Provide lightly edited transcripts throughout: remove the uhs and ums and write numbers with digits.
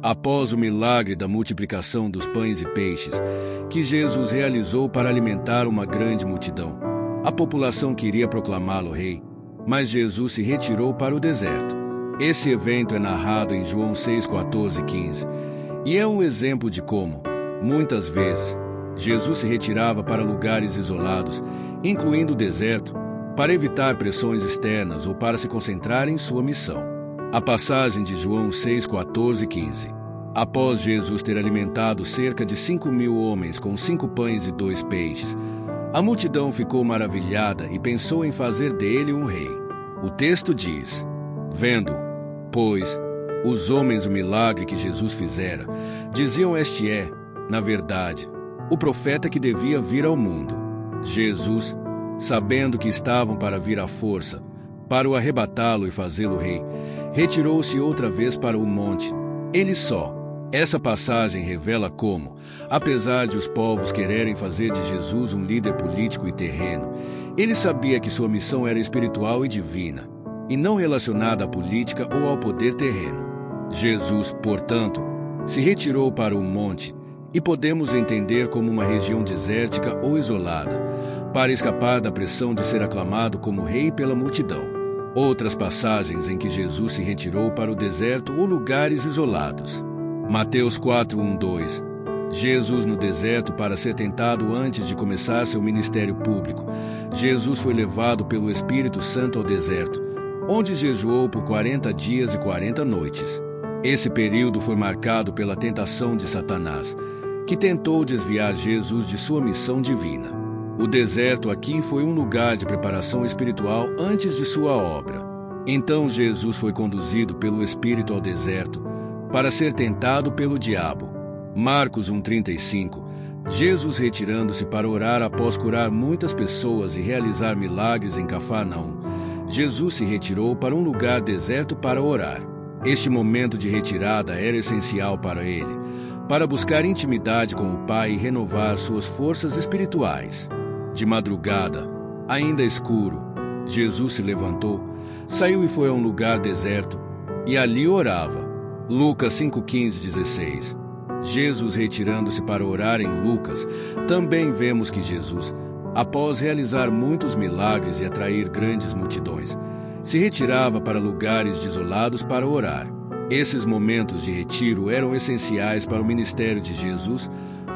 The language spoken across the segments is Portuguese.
Após o milagre da multiplicação dos pães e peixes, que Jesus realizou para alimentar uma grande multidão, a população queria proclamá-lo rei, mas Jesus se retirou para o deserto. Esse evento é narrado em João 6, 14 e 15, e é um exemplo de como, muitas vezes, Jesus se retirava para lugares isolados, incluindo o deserto, para evitar pressões externas ou para se concentrar em sua missão. A passagem de João 6, 14 e 15. Após Jesus ter alimentado cerca de 5.000 homens com 5 pães e 2 peixes, a multidão ficou maravilhada e pensou em fazer dele um rei. O texto diz: vendo, pois, os homens o milagre que Jesus fizera, diziam: este é, na verdade, o profeta que devia vir ao mundo. Jesus, sabendo que estavam para vir à força, para o arrebatá-lo e fazê-lo rei, retirou-se outra vez para o monte, ele só. Essa passagem revela como, apesar de os povos quererem fazer de Jesus um líder político e terreno, ele sabia que sua missão era espiritual e divina, e não relacionada à política ou ao poder terreno. Jesus, portanto, se retirou para o monte, e podemos entender como uma região desértica ou isolada, para escapar da pressão de ser aclamado como rei pela multidão. Outras passagens em que Jesus se retirou para o deserto ou lugares isolados. Mateus 4, 1, 2. Jesus no deserto para ser tentado antes de começar seu ministério público. Jesus foi levado pelo Espírito Santo ao deserto, onde jejuou por 40 dias e 40 noites. Esse período foi marcado pela tentação de Satanás, que tentou desviar Jesus de sua missão divina. O deserto aqui foi um lugar de preparação espiritual antes de sua obra. Então Jesus foi conduzido pelo Espírito ao deserto para ser tentado pelo diabo. Marcos 1,35. Jesus retirando-se para orar após curar muitas pessoas e realizar milagres em Cafarnaum. Jesus se retirou para um lugar deserto para orar. Este momento de retirada era essencial para ele, para buscar intimidade com o Pai e renovar suas forças espirituais. De madrugada, ainda escuro, Jesus se levantou, saiu e foi a um lugar deserto, e ali orava. Lucas 5:15, 16. Jesus retirando-se para orar em Lucas, também vemos que Jesus, após realizar muitos milagres e atrair grandes multidões, se retirava para lugares desolados para orar. Esses momentos de retiro eram essenciais para o ministério de Jesus,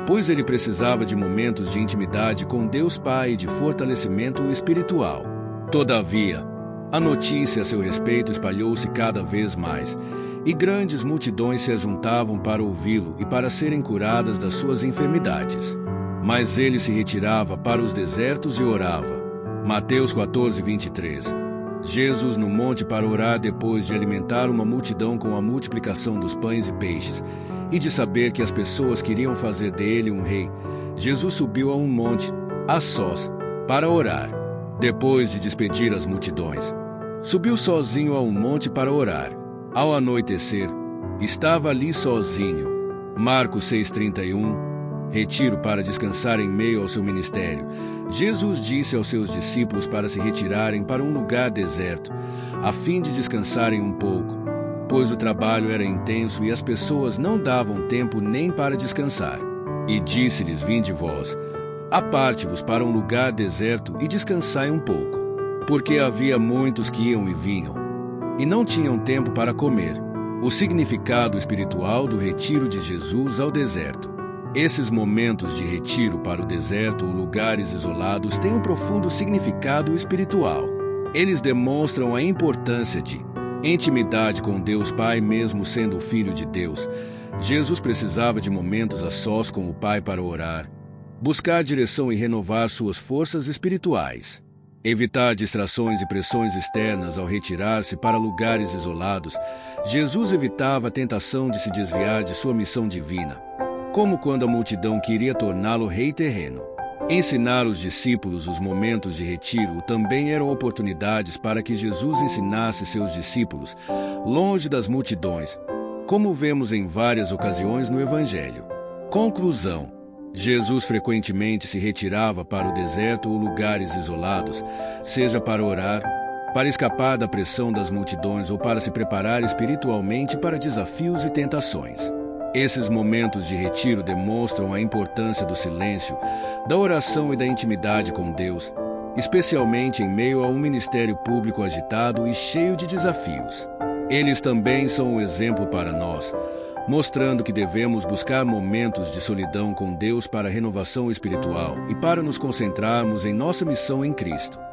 pois ele precisava de momentos de intimidade com Deus Pai e de fortalecimento espiritual. Todavia, a notícia a seu respeito espalhou-se cada vez mais, e grandes multidões se ajuntavam para ouvi-lo e para serem curadas das suas enfermidades. Mas ele se retirava para os desertos e orava. Mateus 14, 23. Jesus no monte para orar depois de alimentar uma multidão com a multiplicação dos pães e peixes, e de saber que as pessoas queriam fazer dele um rei, Jesus subiu a um monte, a sós, para orar. Depois de despedir as multidões, subiu sozinho a um monte para orar. Ao anoitecer, estava ali sozinho. Marcos 6,31. Retiro para descansar em meio ao seu ministério. Jesus disse aos seus discípulos para se retirarem para um lugar deserto, a fim de descansarem um pouco, pois o trabalho era intenso e as pessoas não davam tempo nem para descansar. E disse-lhes: vinde vós, aparte-vos para um lugar deserto e descansai um pouco, porque havia muitos que iam e vinham, e não tinham tempo para comer. O significado espiritual do retiro de Jesus ao deserto. Esses momentos de retiro para o deserto ou lugares isolados têm um profundo significado espiritual. Eles demonstram a importância de intimidade com Deus Pai, mesmo sendo o Filho de Deus. Jesus precisava de momentos a sós com o Pai para orar, buscar direção e renovar suas forças espirituais. Evitar distrações e pressões externas ao retirar-se para lugares isolados. Jesus evitava a tentação de se desviar de sua missão divina, como quando a multidão queria torná-lo rei terreno. Ensinar os discípulos os momentos de retiro também eram oportunidades para que Jesus ensinasse seus discípulos, longe das multidões, como vemos em várias ocasiões no Evangelho. Conclusão: Jesus frequentemente se retirava para o deserto ou lugares isolados, seja para orar, para escapar da pressão das multidões ou para se preparar espiritualmente para desafios e tentações. Esses momentos de retiro demonstram a importância do silêncio, da oração e da intimidade com Deus, especialmente em meio a um ministério público agitado e cheio de desafios. Eles também são um exemplo para nós, mostrando que devemos buscar momentos de solidão com Deus para a renovação espiritual e para nos concentrarmos em nossa missão em Cristo.